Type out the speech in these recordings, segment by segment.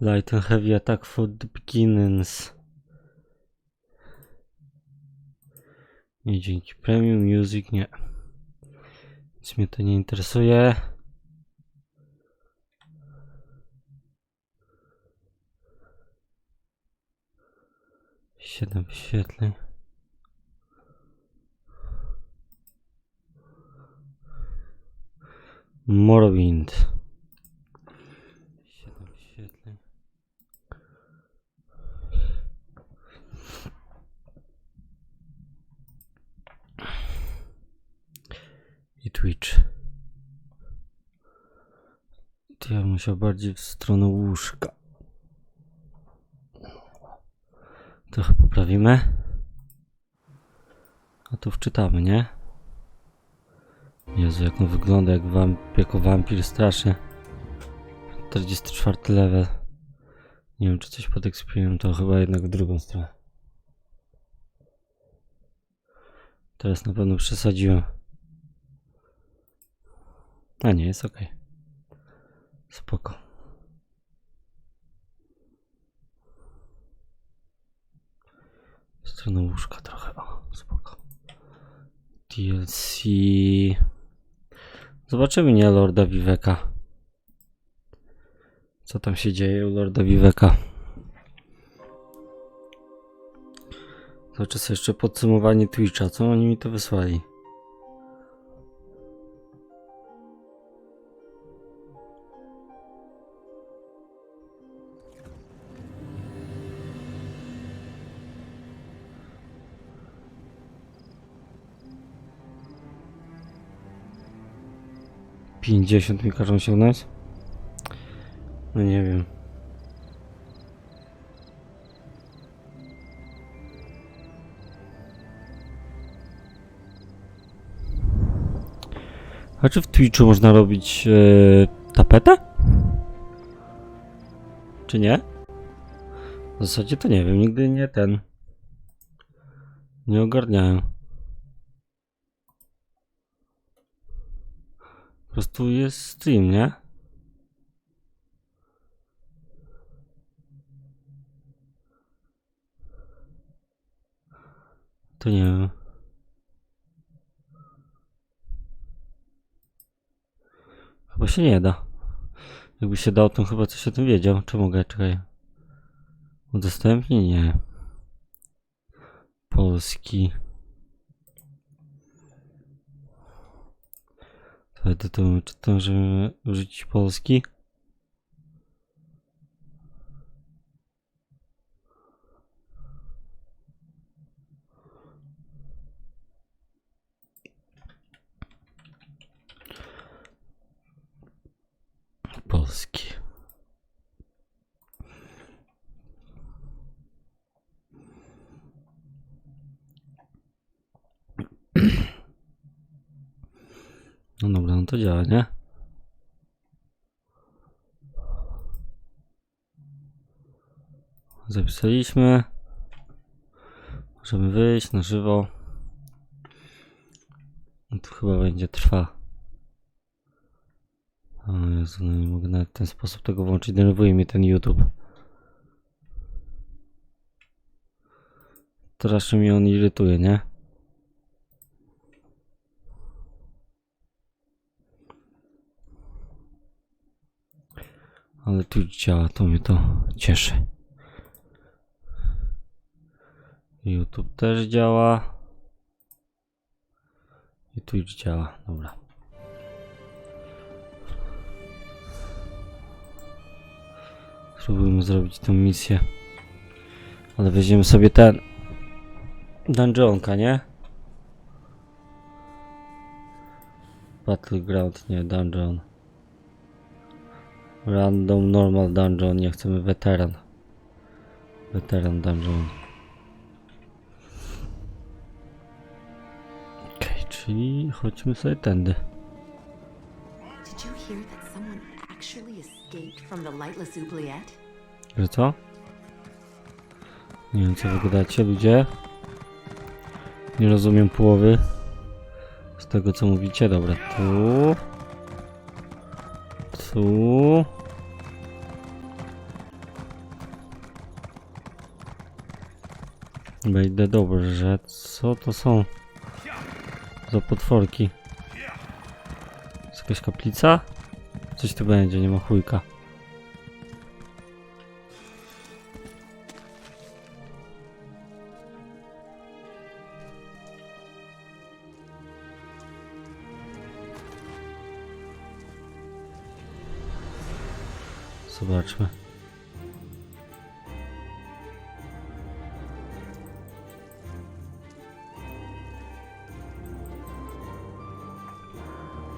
Light and heavy attack for the beginners. Nie, dzięki. Premium music, nie. Nic mnie to nie interesuje. Siedem wyświetleń. Morrowind. 7 wyświetleń. I Twitch. To ja musiał bardziej w stronę łóżka. Trochę poprawimy. A tu wczytamy, nie? Jezu, jak on wygląda, jako wampir, strasznie. 44 level. Nie wiem, czy coś podekspiłem, to chyba jednak w drugą stronę. Teraz na pewno przesadziłem. A nie, jest ok. Spoko. W stronę łóżka trochę, o, spoko. DLC... Zobaczymy, nie, Lorda Viveca. Co tam się dzieje u Lorda Viveca? Zobaczę sobie jeszcze podsumowanie Twitcha. Co oni mi to wysłali? $50 mi każą sięgnąć? No nie wiem. A czy w Twitchu można robić tapetę? Czy nie? W zasadzie to nie wiem, nigdy nie ogarniałem. Po prostu jest stream, nie? To nie wiem. Chyba się nie da. Jakby się dał, to chyba coś o tym wiedział. Czy mogę? Czekaj. Udostępnij? Nie. Polski. Wtedy to czytam, żeby użyć polski. Polski. No dobra, no to działa, nie? Zapisaliśmy. Możemy wyjść na żywo. No to chyba będzie trwa. O Jezu, no nie mogę nawet w ten sposób tego włączyć. Denerwuje mnie ten YouTube. Strasznie mnie on irytuje, nie? Ale Twitch działa, to mnie to cieszy. YouTube też działa. I Twitch działa, dobra. Spróbujmy zrobić tę misję. Ale weźmiemy sobie ten dungeonka, nie? Battleground, nie, dungeon. Random, normal dungeon, nie chcemy weteran. Weteran dungeon. Okej, czyli chodźmy sobie tędy. Że co? Nie wiem, co wy gadacie, ludzie. Nie rozumiem połowy z tego, co mówicie. Dobra, tu. Tu. Wejdę dobrze. Co to są za potworki? Jest jakaś kaplica? Coś tu będzie, nie ma chujka. Zobaczmy.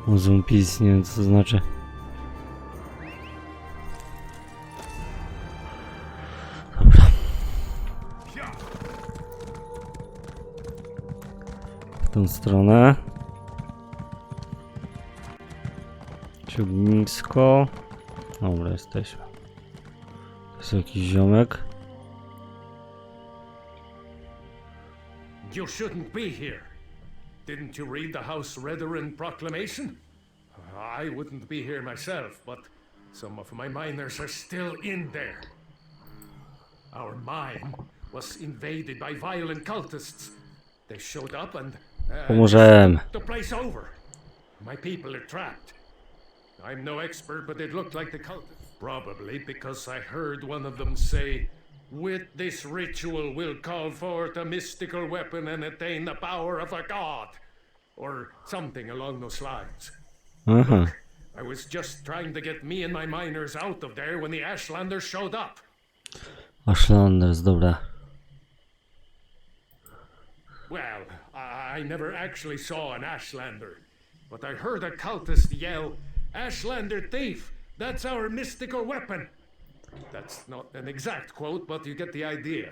Muzeum PiS, nie wiem co to znaczy. Dobra. W tą stronę. Ognisko. Dobra, jesteśmy. To jest jakiś ziomek. You shouldn't be here. Didn't you read the House Redarin proclamation? I wouldn't be here myself, but some of my miners are still in there. Our mine was invaded by violent cultists. They showed up and Pomożemy. the place over. My people are trapped. I'm no expert, but it looked like the cultists. Probably because I heard one of them say, "With this ritual we'll call forth a mystical weapon and attain the power of a god." Or something along those lines. Aha. I was just trying to get me and my miners out of there when the Ashlanders showed up. Ashlanders, dobra. Well, I never actually saw an Ashlander, but I heard a cultist yell, "Ashlander thief! That's our mystical weapon!" That's not an exact quote, but you get the idea.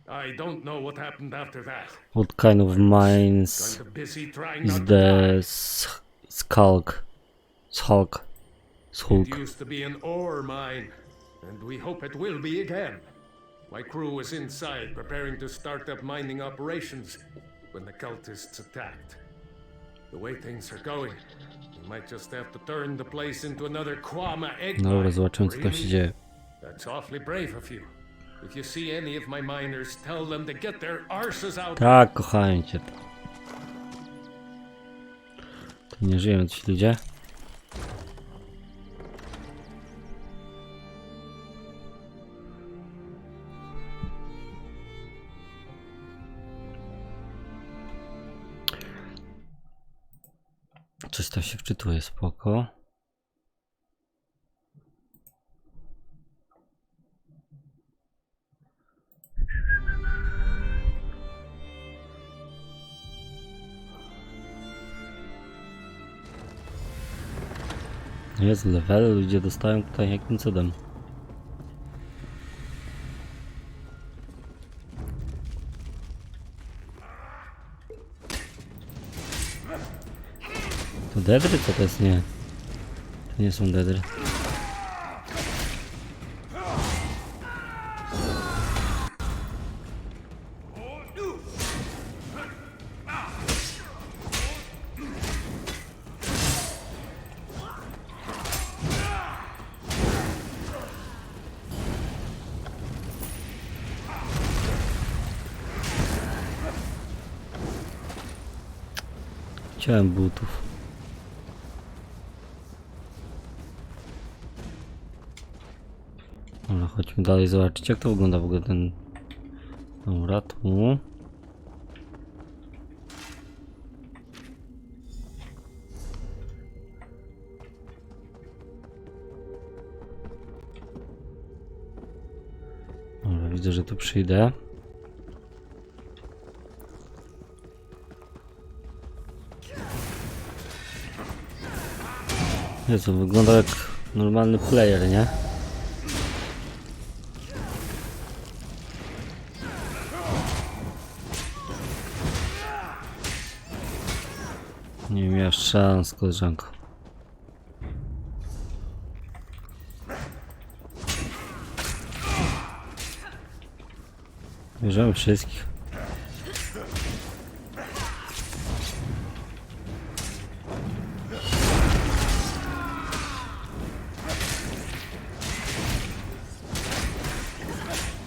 I don't know what happened after that. What kind of mines Kind of busy trying is not to the die. skulk? It used to be an ore mine, and we hope it will be again. My crew was inside preparing to start up mining operations when the cultists attacked. The way things are going, we might just have to turn the place into another Kwama egg Dobra, mine. zobaczymy co tam się Really? dzieje. That's awfully brave of you. If you see any of my miners, tell them to get their arses out. Tak, kochałem cię to. Tu nie żyją ci ludzie. Coś tam się wczytuje, spoko. Jest level, ludzie dostają tutaj jakim cudem. To dedry? Co to jest? Nie. To nie są dedry. Chciałem butów. Dobra, chodźmy dalej zobaczyć jak to wygląda w ogóle ten... Dobra, tu. Dobra, widzę, że tu przyjdę. Jezu, wygląda jak normalny player, nie? Nie miał szans, koleżanko. Bierzemy wszystkich.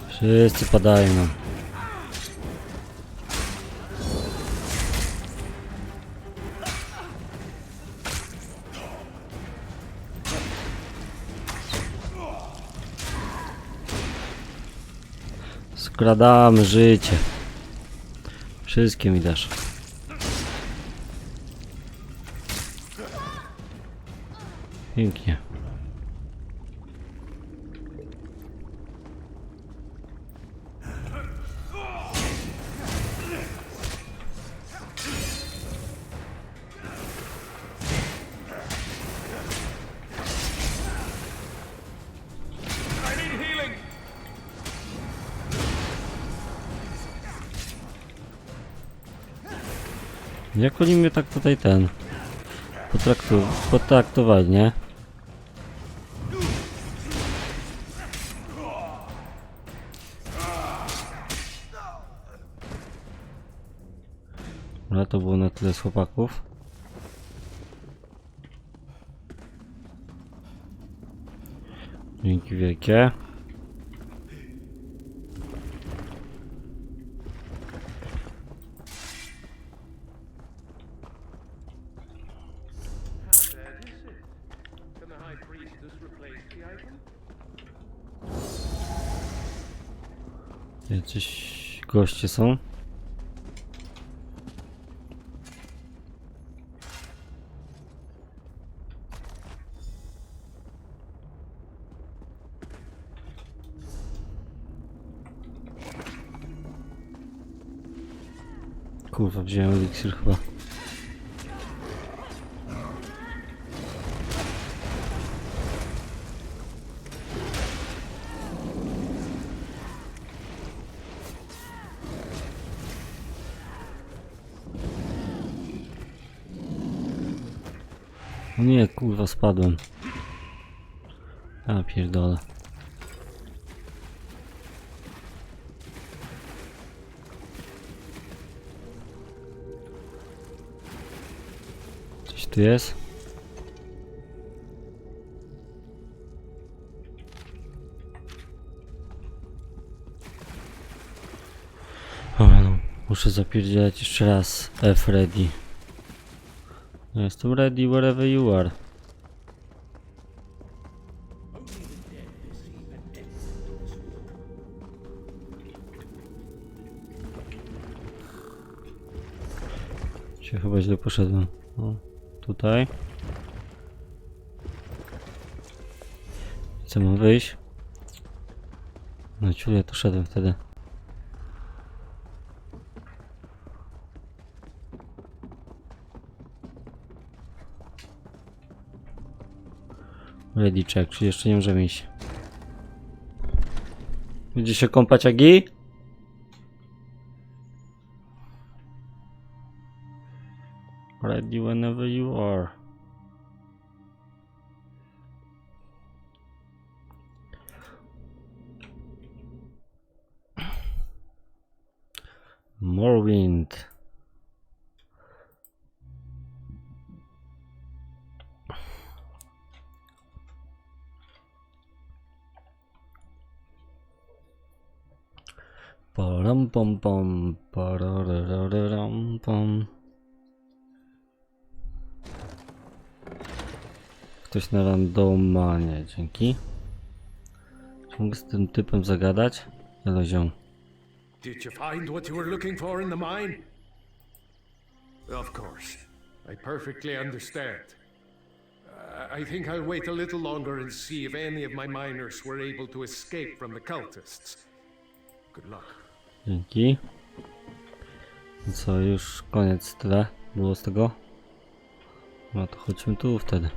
Wszyscy padają nam. Okradamy życie. Wszystkie mi dasz. Pięknie. Jak oni mnie tak tutaj potraktowali, nie? Ale to było na tyle z chłopaków. Dzięki wielkie. Jacyś goście są. Kurwa, wziąłem eliksir chyba. O nie, kurwa, spadłem. A pierdolę. Coś tu jest? Dobra, no, muszę zapierdzielać jeszcze raz. F ready. Jestem ready wherever you are. Się chyba źle poszedłem. O, tutaj. Co mam wyjść? No ciule, to szedłem wtedy. Ready check, czyli jeszcze nie możemy iść. Będzie się kąpać Agi? Ready whenever you are. Morrowind. Param pom pom, parararam pom. Ktoś na randomanie, dzięki. Czy mogę z tym typem zagadać? Hello, ziom. Did you find what you were looking for in the mine? Of course. I perfectly understand. I think I'll wait a little longer and see if any of my miners were able to escape from the cultists. Good luck. Dzięki. I co, już koniec, tyle było z tego? No to chodźmy tu wtedy.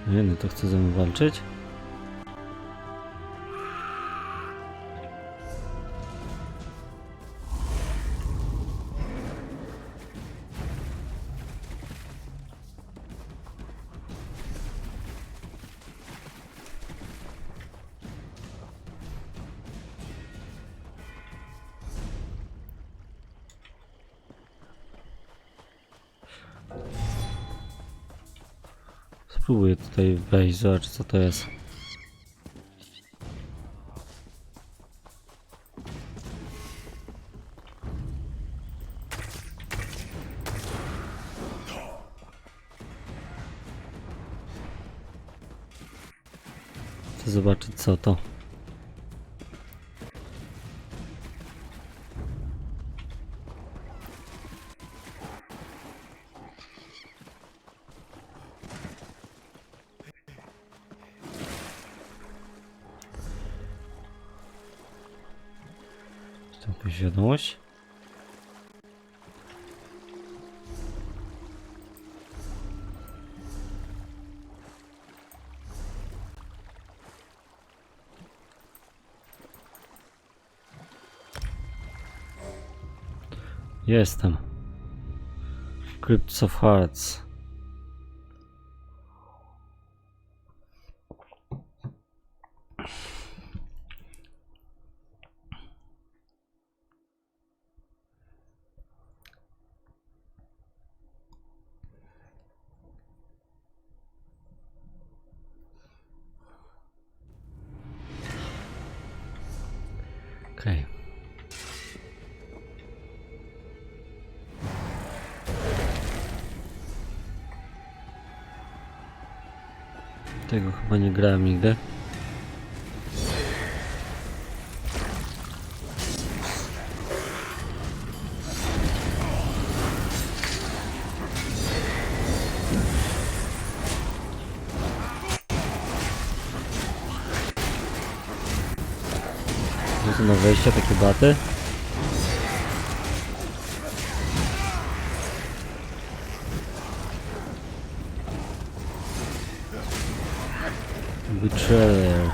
Nie, no to chce ze mną walczyć? Spróbuję tutaj wejść, zobacz co to jest. Chcę zobaczyć co to. Czy to jakaś wiadomość? Jestem. Crypts of Hearts. Okej. Tego chyba nie grałem nigdy. To są na wejście takie baty. Betrayer.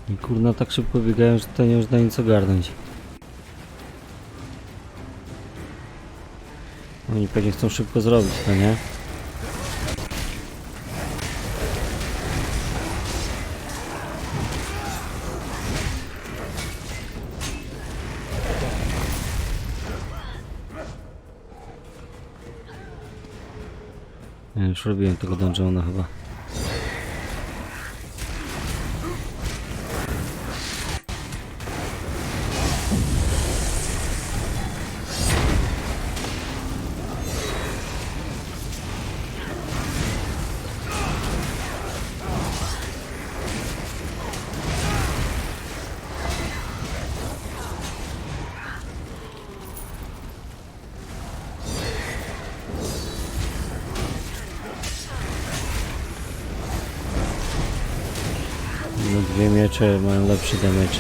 I kurna tak szybko biegają, że to nie można nic ogarnąć. Oni pewnie chcą szybko zrobić to, nie? Ja już robiłem tego dungeona chyba. No, dwie miecze mają lepszy damage.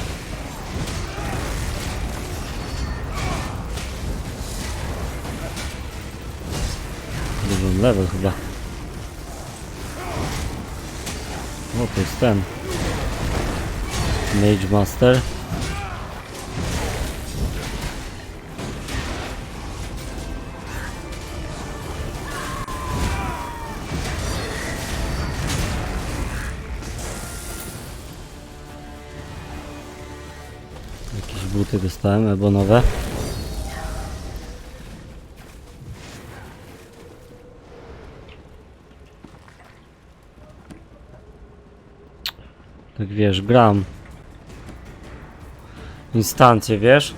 Dużym level chyba. O, to jest ten Mage Master. Jakieś buty dostałem, albo nowe. Tak wiesz, gram. Instancje, wiesz?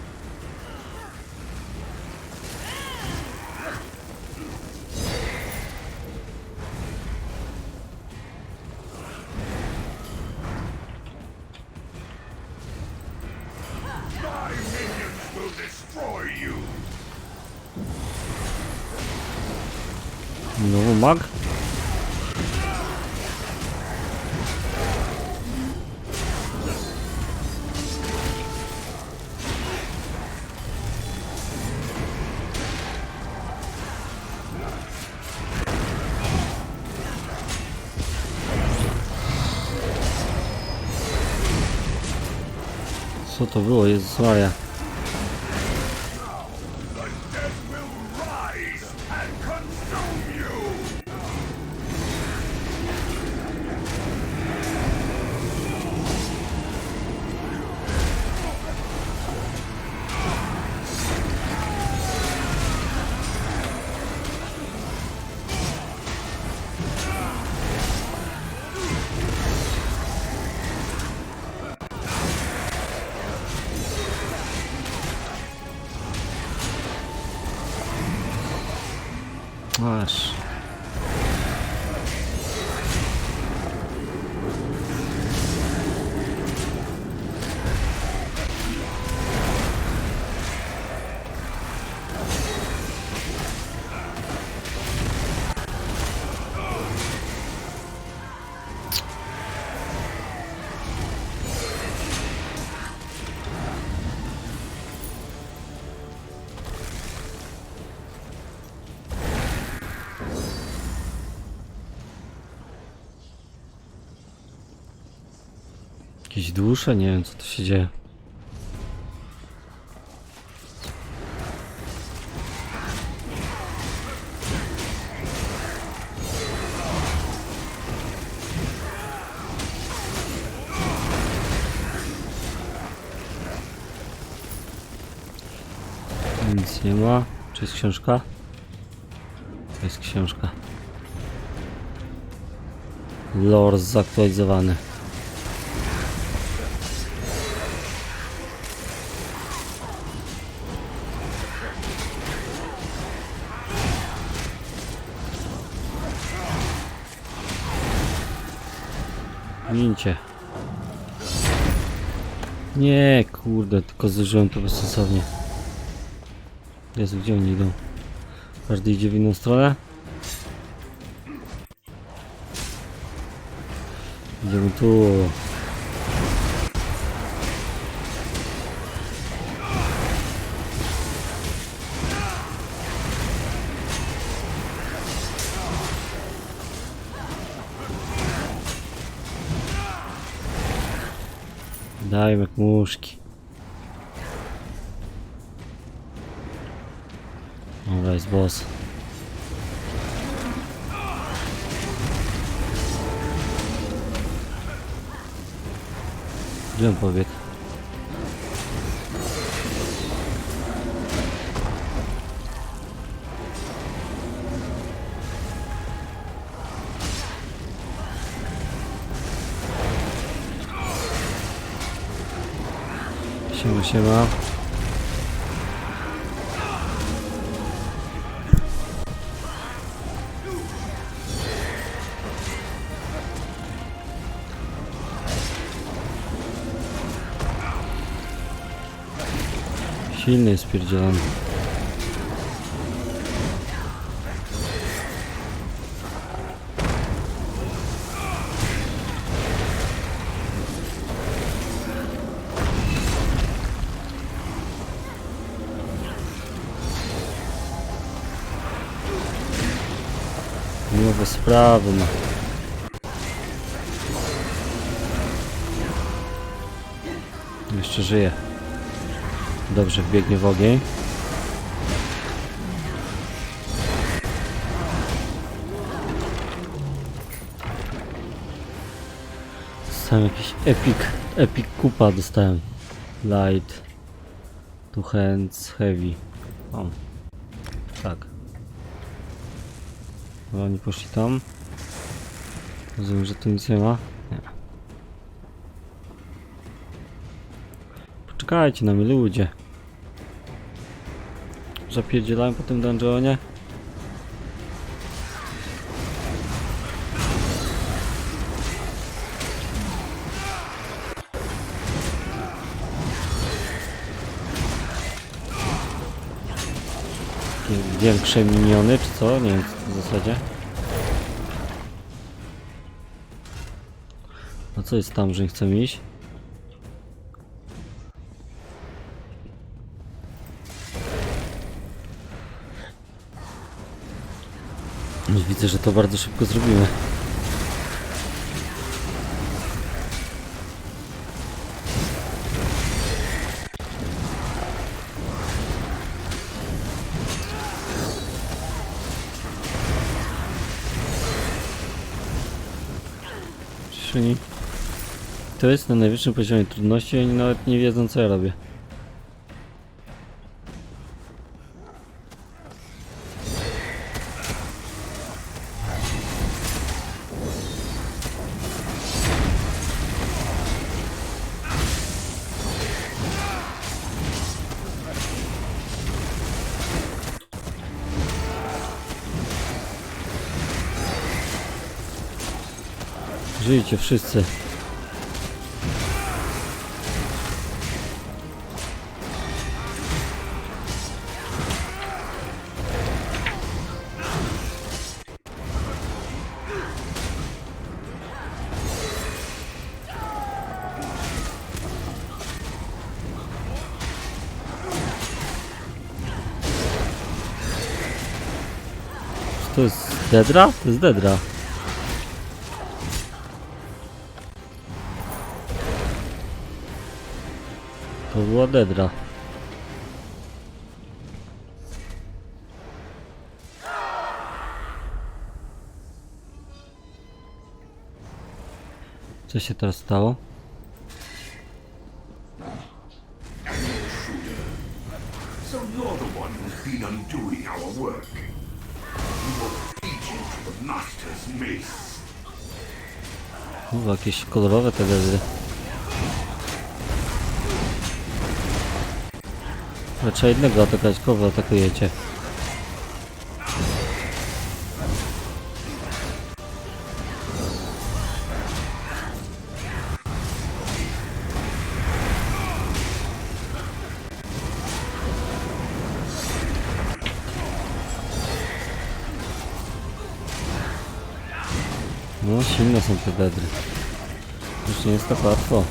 Nowy mag? Co to było? Jezus Maria. Masz. Jakieś dusze? Nie wiem, co tu się dzieje. Nic nie ma. Czy jest książka? To jest książka. Lore zaktualizowany. Mincie. Nie, kurde, tylko zużyłem to bezsensownie. Jezu, gdzie oni idą? Każdy idzie w inną stronę? Idziemy tu. Dajmy muszki. Dobra, jest boss. Gdzie on pobiegł? Siema. Silny jest pierdzielony. Nowe sprawy ma. Jeszcze żyje. Dobrze, wbiegnie w ogień. Dostałem jakiś epic kupa dostałem. Light. Two hands, heavy. O. Tak. No, oni poszli tam. Rozumiem, że tu nic nie ma. Nie. Poczekajcie na mnie, ludzie. Zapierdzielałem po tym dungeonie. Większe miniony, czy co? Nie wiem, co w zasadzie. A co jest tam, że nie chcę iść? Już widzę, że to bardzo szybko zrobimy. Czyli to jest na najwyższym poziomie trudności i oni nawet nie wiedzą, co ja robię. Żyjcie wszyscy. To jest Dedra? To jest Dedra. To była Dedra. Co się teraz stało? So you're the one who's been undoing our work. You were feeding to the master's mace. Jakieś kolorowe te Dedry. Trzeba jednego atakować, kogo atakujecie? No, silne są te Dedry. Już nie jest tak łatwo.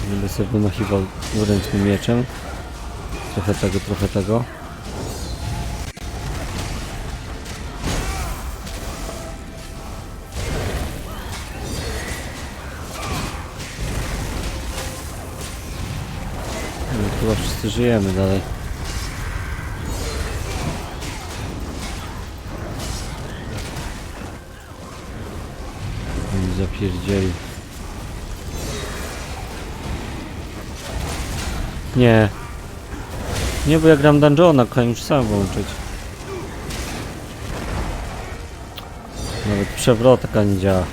Będę sobie wymachiwał ręcznym mieczem. Trochę tego, trochę tego. No, chyba wszyscy żyjemy dalej. Mi zapierdzieli. Nie. Nie, bo ja gram dungeona, kocham już sam włączyć. Nawet przewrotka nie działa.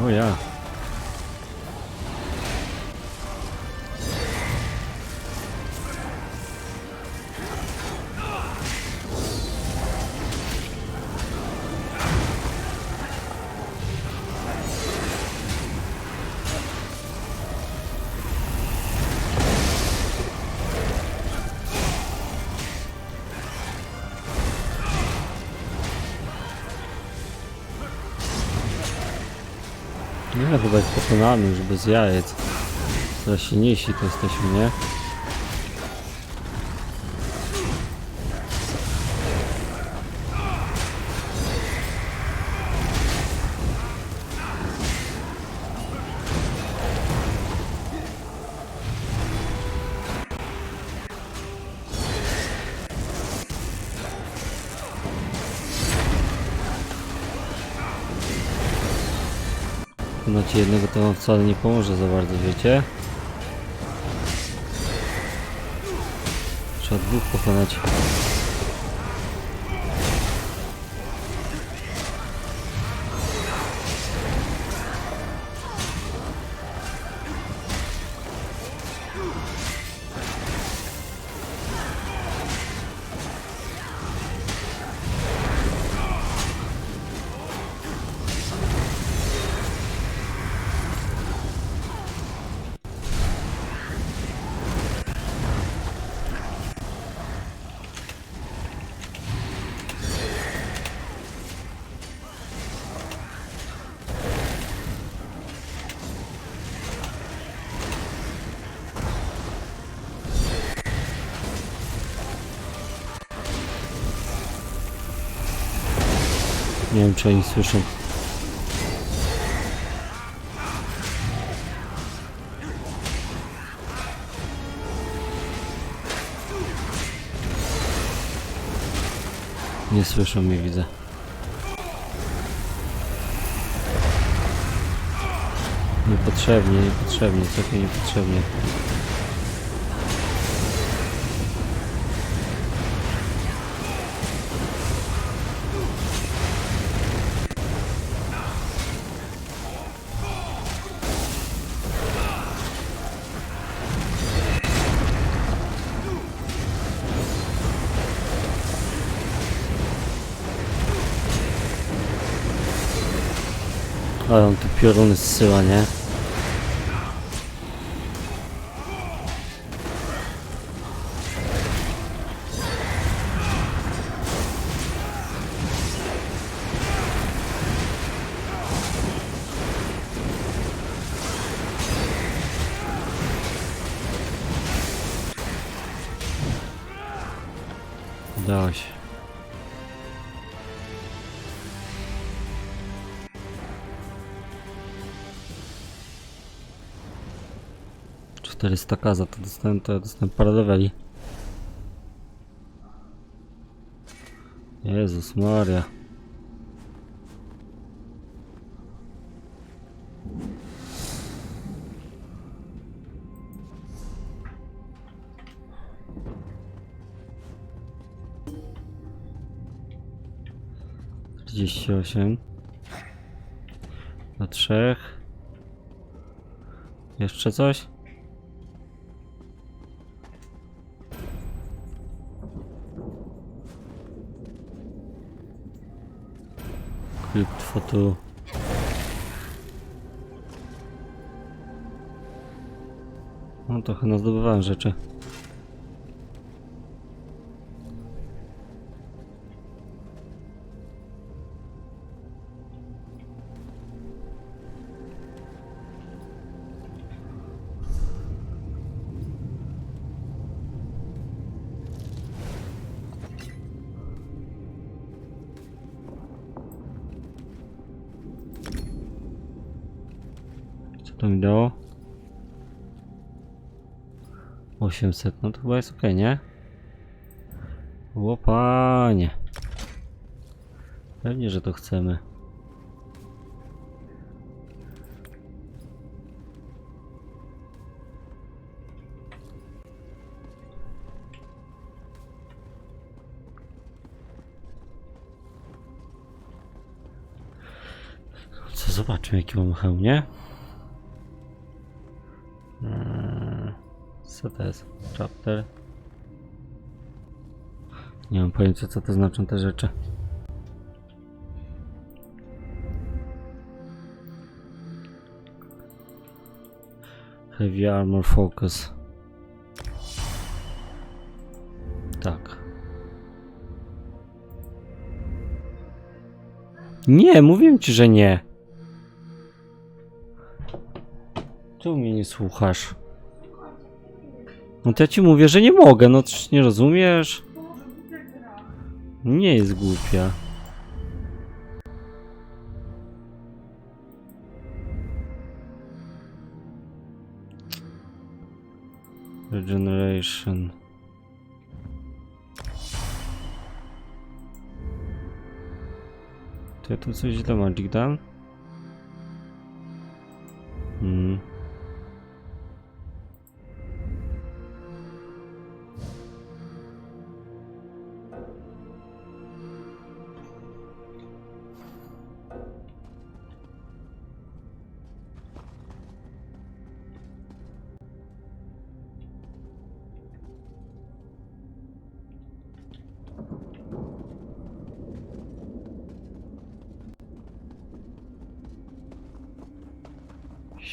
O ja. Nie, chyba jest pokonany już bez jajec. Coraz silniejsi to jesteśmy, nie? Pokonacie jednego to wam wcale nie pomoże za bardzo, wiecie? Trzeba dwóch pokonać. Nie wiem, czy oni słyszą. Nie słyszą mnie, widzę. Niepotrzebnie, niepotrzebnie, trochę niepotrzebnie. Ale on tu pioruny zsyła, nie? Udało się. K za to dostałem parę leveli. Jezus Maria. $48 na 3. Jeszcze coś? Crypt photo. No trochę nazdobywałem rzeczy. To mi dało 800, no to chyba jest ok, nie? O panie, pewnie, że to chcemy. Co, zobaczmy jaki mam hełm, nie? Co to jest? Chapter? Nie mam pojęcia, co to znaczą te rzeczy. Heavy Armor Focus. Tak. Nie, mówiłem ci, że nie. Czemu mnie nie słuchasz? No to ja ci mówię, że nie mogę, no przecież nie rozumiesz? Nie jest głupia. Regeneration. To ja tu coś źle magic dam?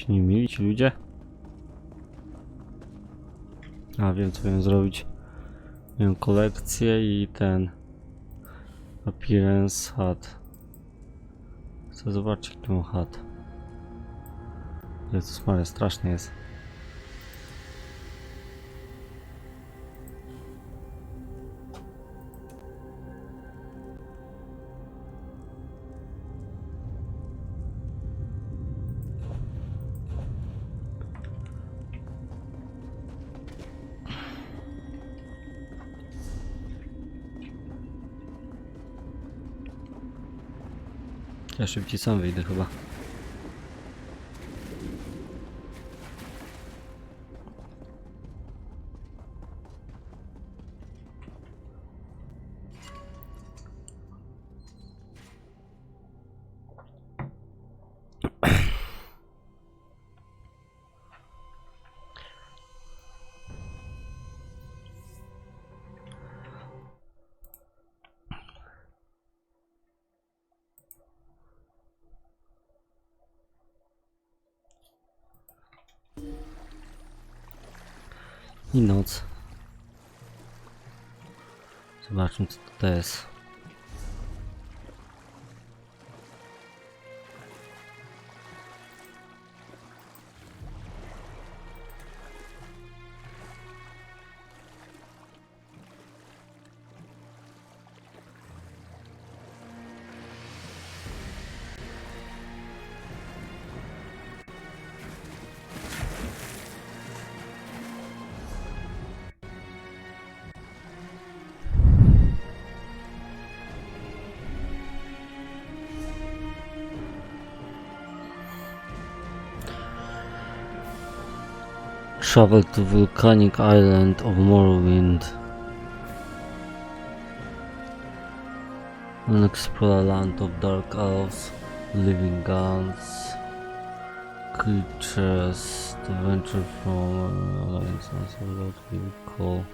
Nie mieli ci ludzie? A wiem co miałem zrobić. Miałem kolekcję i ten appearance hat. Chcę zobaczyć jaki mam hat. Jezus Maria, straszny jest. Ja szybciej sam wyjdę chyba. I noc. Zobaczmy, co to jest. Travel to volcanic island of Morrowind. And explore a land of dark elves, living gods, creatures, to venture from instance of what we call.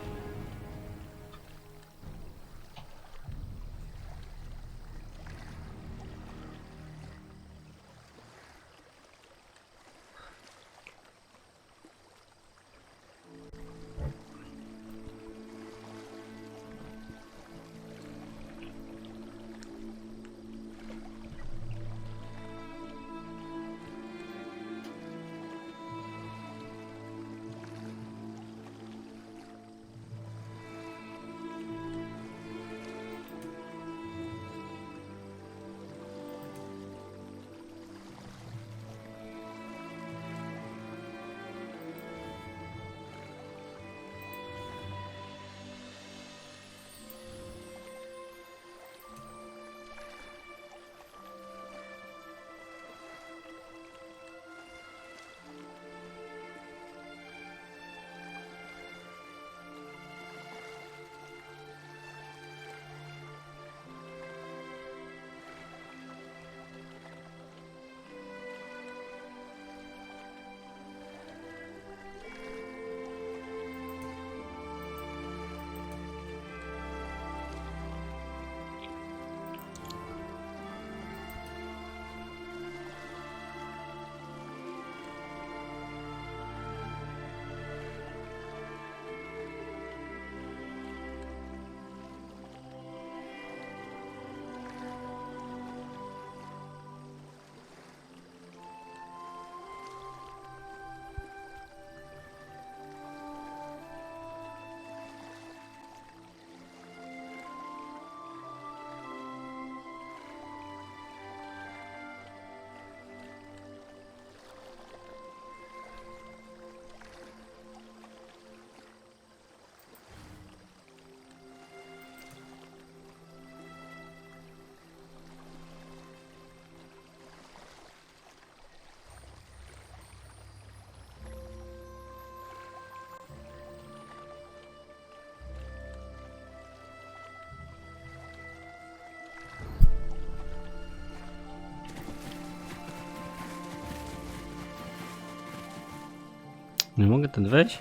Nie mogę ten wejść?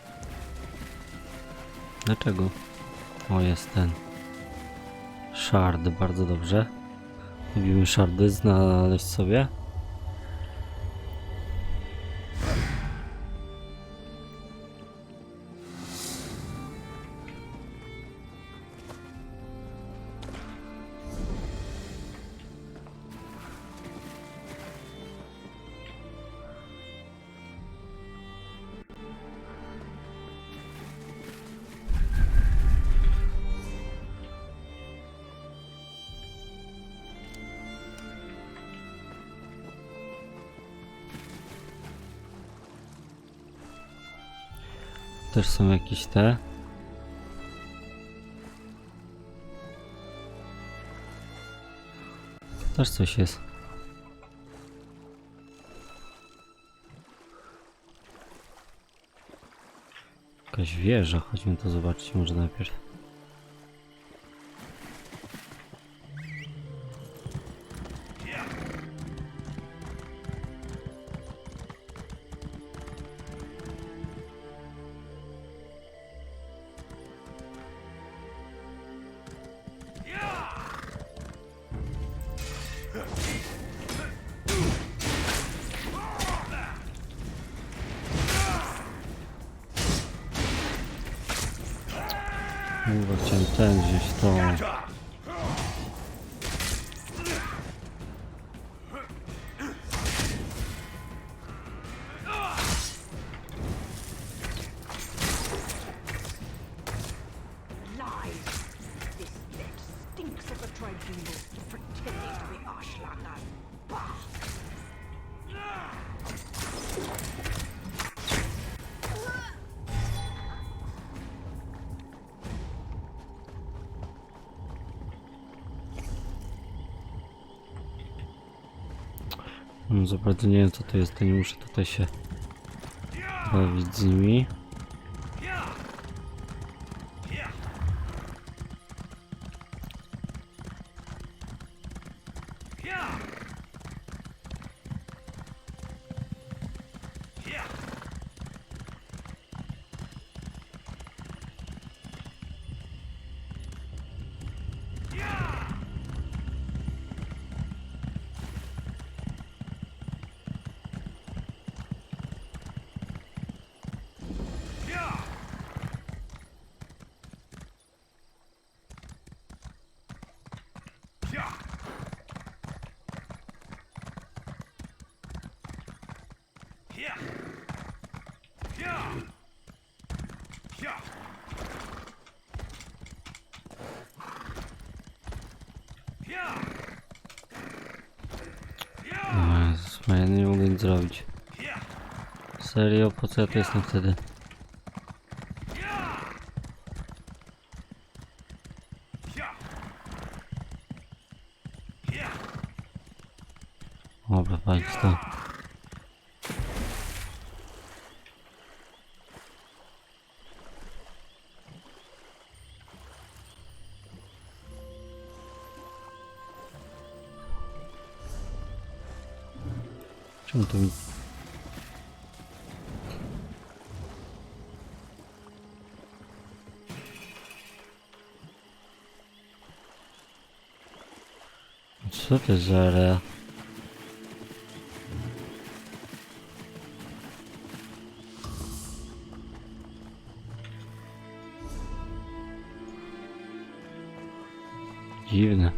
Dlaczego? O, jest ten. Shard, bardzo dobrze. Lubimy shardy znaleźć sobie. Też są jakieś te. Też coś jest. Jakaś wieża, chodźmy to zobaczyć może najpierw. Chyba chciałem ten gdzieś to. No, za bardzo nie wiem co to jest, to nie muszę tutaj się bawić z nimi. O Jezus, ja nie mogę nic zrobić. Serio, po co ja tu jestem wtedy? Dobra, palić to. Czemu to mi... Co to jest za area? Dziwne.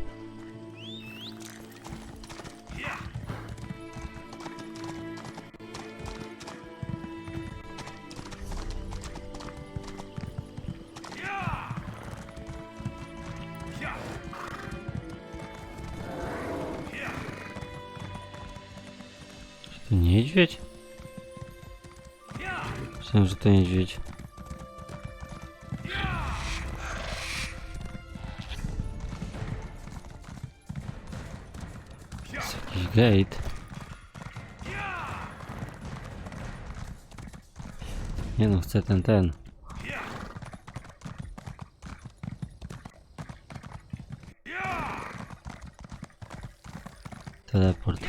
Czy to niedźwiedź? Myślałem, że to niedźwiedź. Jakiś gate. Nie no, chcę ten. Teleport.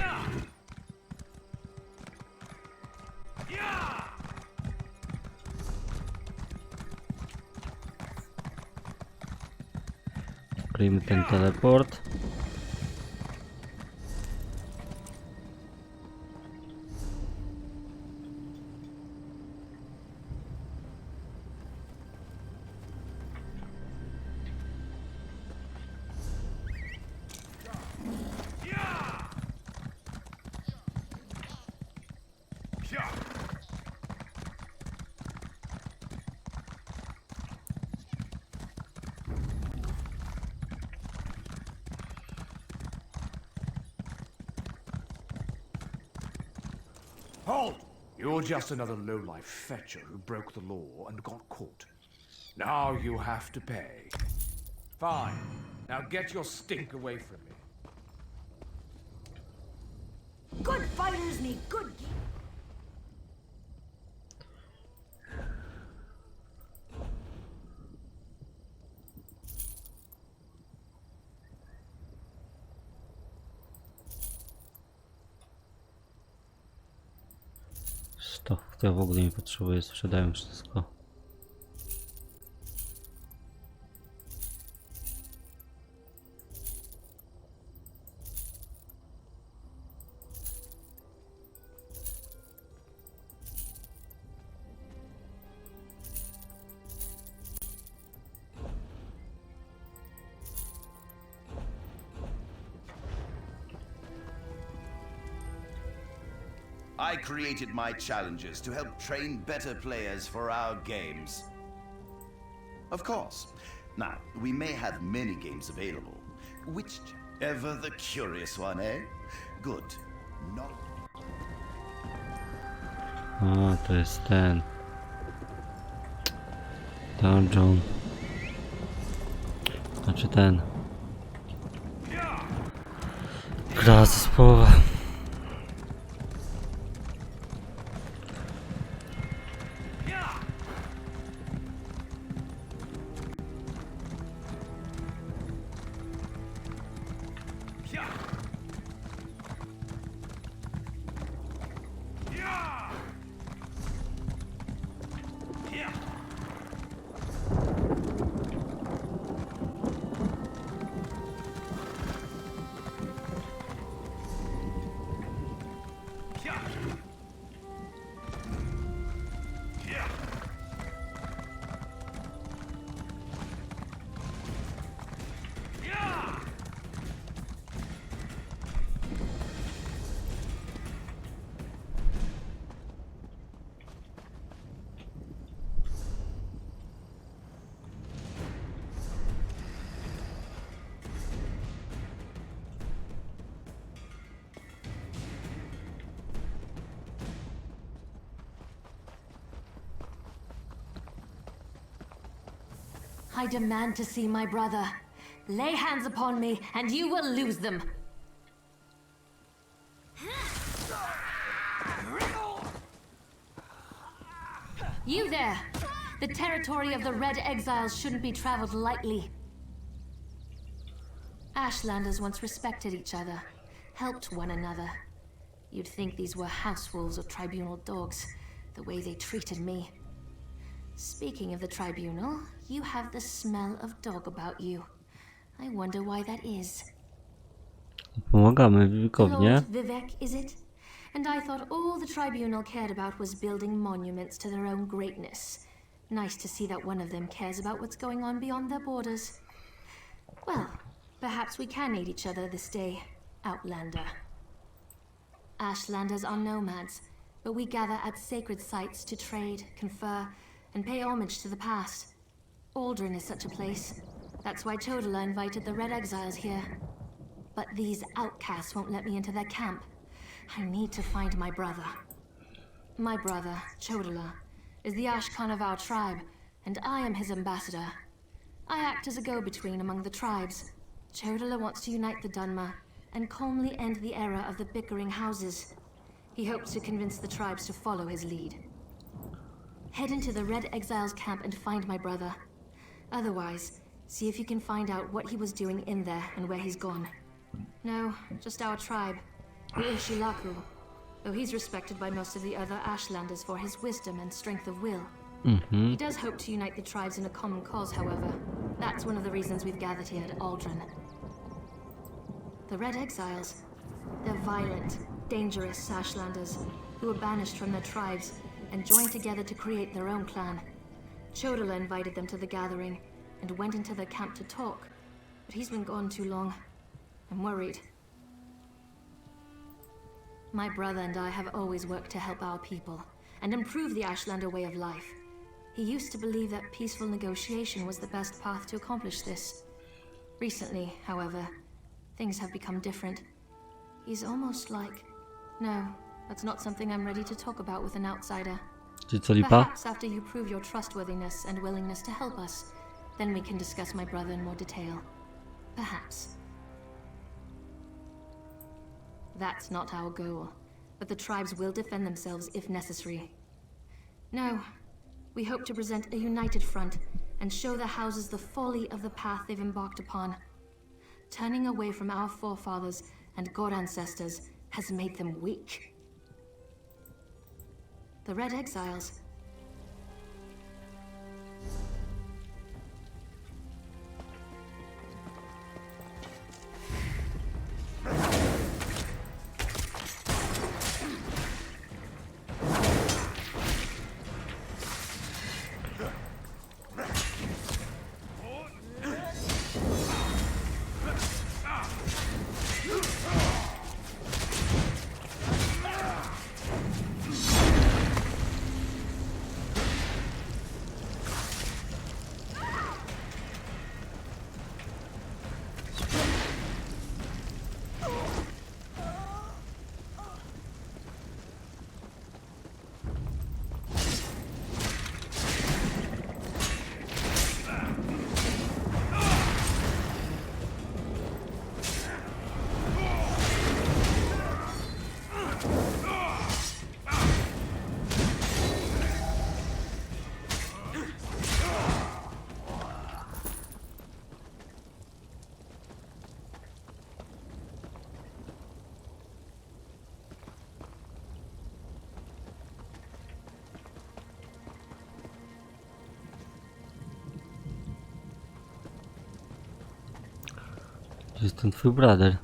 Odkryjmy ten teleport. Halt! You're just another lowlife fetcher who broke the law and got caught. Now you have to pay. Fine. Now get your stink away from me. Good fighters need good. To ja w ogóle nie potrzebuję, sprzedają wszystko. I created my challenges to help train better players for our games. Of course. Now, we may have many games available. Whichever the curious one, eh? Good. Not... A, to jest ten. Dungeon. Znaczy ten. Gra zespołowa. I demand to see my brother. Lay hands upon me, and you will lose them. You there! The territory of the Red Exiles shouldn't be traveled lightly. Ashlanders once respected each other, helped one another. You'd think these were house wolves or tribunal dogs, the way they treated me. Speaking of the tribunal, you have the smell of dog about you. I wonder why that is. Pomagamy Vivecowi, Lord Vivec, is it? And I thought all the tribunal cared about was building monuments to their own greatness. Nice to see that one of them cares about what's going on beyond their borders. Well, perhaps we can aid each other this day, Outlander. Ashlanders are nomads, but we gather at sacred sites to trade, confer, and pay homage to the past. Aldrin is such a place. That's why Chodala invited the Red Exiles here. But these outcasts won't let me into their camp. I need to find my brother. My brother, Chodala, is the Ashkan of our tribe, and I am his ambassador. I act as a go-between among the tribes. Chodala wants to unite the Dunmer and calmly end the era of the bickering houses. He hopes to convince the tribes to follow his lead. Head into the Red Exiles camp and find my brother. Otherwise, see if you can find out what he was doing in there and where he's gone. No, just our tribe, the Ishilaku, though he's respected by most of the other Ashlanders for his wisdom and strength of will. He does hope to unite the tribes in a common cause, however. That's one of the reasons we've gathered here at Aldrin. The Red Exiles, they're violent, dangerous Ashlanders who were banished from their tribes and joined together to create their own clan. Chodala invited them to the gathering and went into their camp to talk, but he's been gone too long. I'm worried. My brother and I have always worked to help our people and improve the Ashlander way of life. He used to believe that peaceful negotiation was the best path to accomplish this. Recently, however, things have become different. He's almost like... No, that's not something I'm ready to talk about with an outsider. Czy co lipa? Perhaps after you prove your trustworthiness and willingness to help us, then we can discuss my brother in more detail. Perhaps. That's not our goal, but the tribes will defend themselves if necessary. No, we hope to present a united front and show the houses the folly of the path they've embarked upon. Turning away from our forefathers and god ancestors has made them weak. The Red Exiles. Gdzie jest ten twój brother?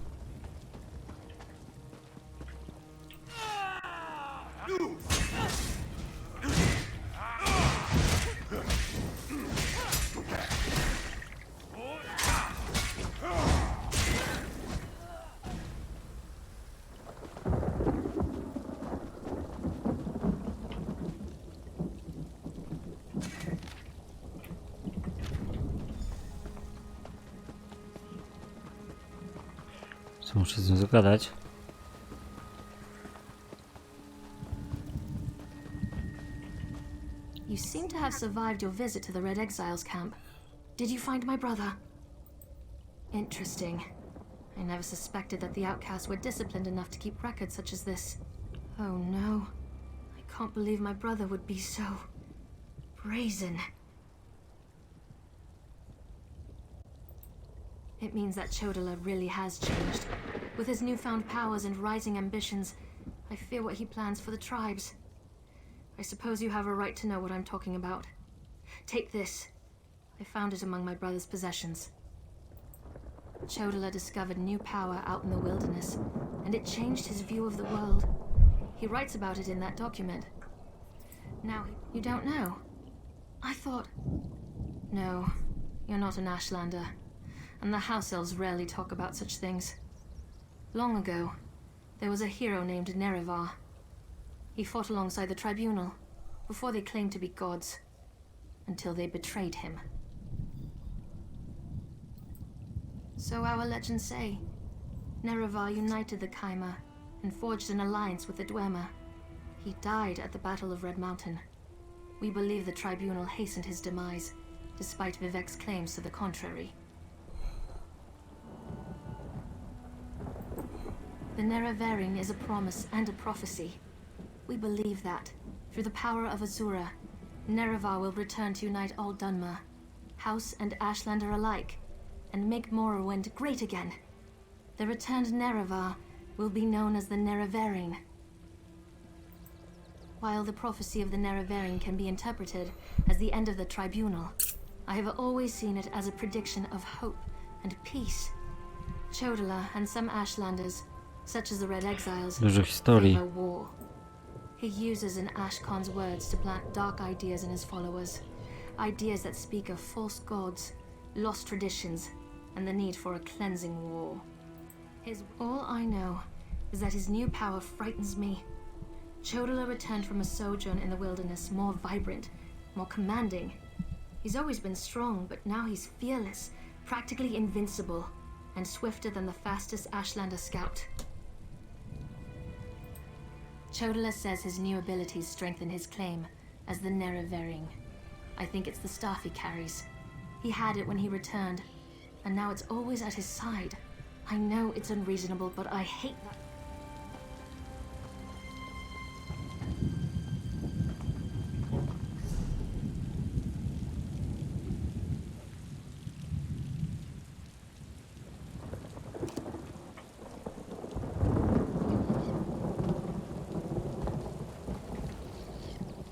Co muszę z nią zagadać? You seem to have survived your visit to the Red Exiles camp. Did you find my brother? Interesting. I never suspected that the outcasts were disciplined enough to keep records such as this. Oh no. I can't believe my brother would be so brazen. It means that Chodala really has changed. With his newfound powers and rising ambitions, I fear what he plans for the tribes. I suppose you have a right to know what I'm talking about. Take this. I found it among my brother's possessions. Chodala discovered new power out in the wilderness, and it changed his view of the world. He writes about it in that document. Now, you don't know? I thought... No, you're not an Ashlander, and the House Elves rarely talk about such things. Long ago, there was a hero named Nerevar. He fought alongside the Tribunal, before they claimed to be gods, until they betrayed him. So our legends say. Nerevar united the Kaima and forged an alliance with the Dwemer. He died at the Battle of Red Mountain. We believe the Tribunal hastened his demise, despite Vivec's claims to the contrary. The Nerevarine is a promise and a prophecy. We believe that, through the power of Azura, Nerevar will return to unite all Dunmer, House and Ashlander alike, and make Morrowind great again. The returned Nerevar will be known as the Nerevarine. While the prophecy of the Nerevarine can be interpreted as the end of the Tribunal, I have always seen it as a prediction of hope and peace. Chodala and some Ashlanders, such as the Red Exiles, Dużo historii. favor war. He uses an Ashkon's words to plant dark ideas in his followers. Ideas that speak of false gods, lost traditions, and the need for a cleansing war. All I know is that his new power frightens me. Chodala returned from a sojourn in the wilderness more vibrant, more commanding. He's always been strong, but now he's fearless, practically invincible, and swifter than the fastest Ashlander scout. Chodala says his new abilities strengthen his claim as the Nerevarine. I think it's the staff he carries. He had it when he returned, and now it's always at his side. I know it's unreasonable, but I hate that.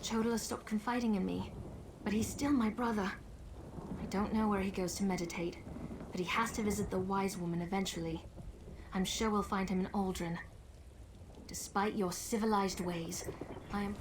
Chodala stopped confiding in me, but he's still my brother. I don't know where he goes to meditate, but he has to visit the wise woman eventually. I'm sure we'll find him in Aldrin. Despite your civilized ways, I am...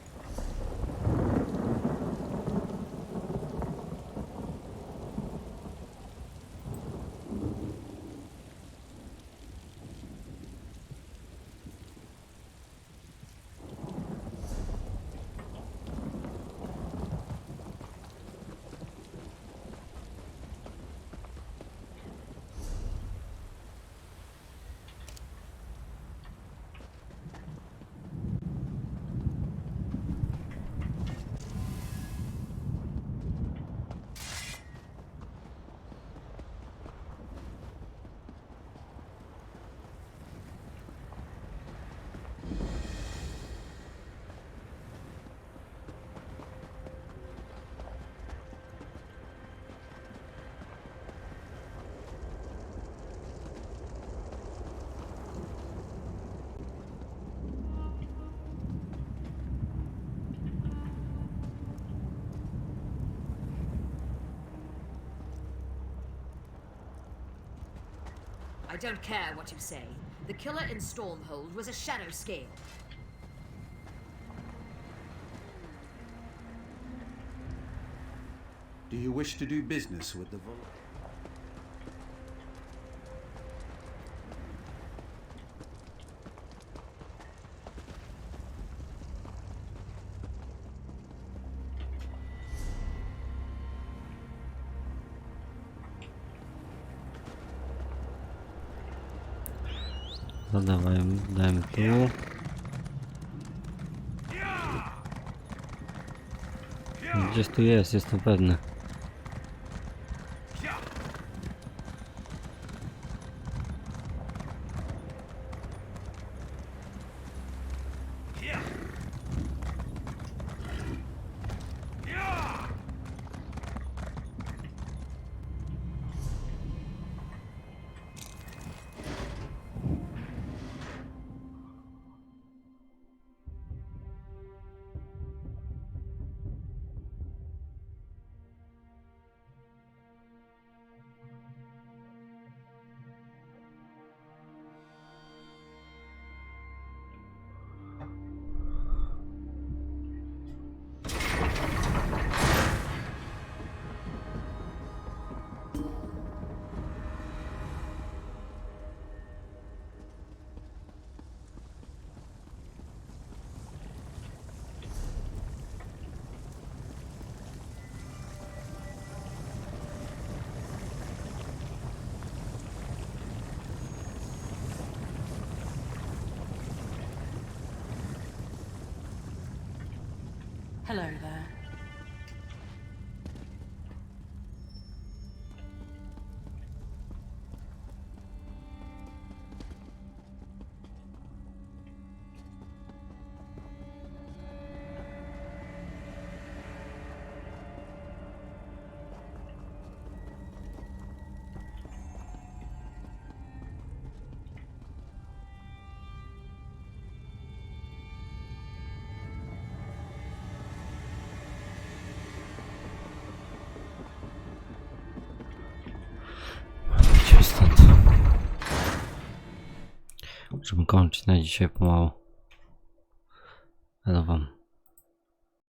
I don't care what you say. The killer in Stormhold was a shadow scale. Do you wish to do business with the Dajmy tu. Gdzieś tu jest, jestem pewny. Hello there. Żeby kończyć na dzisiaj pomału. Hello wam.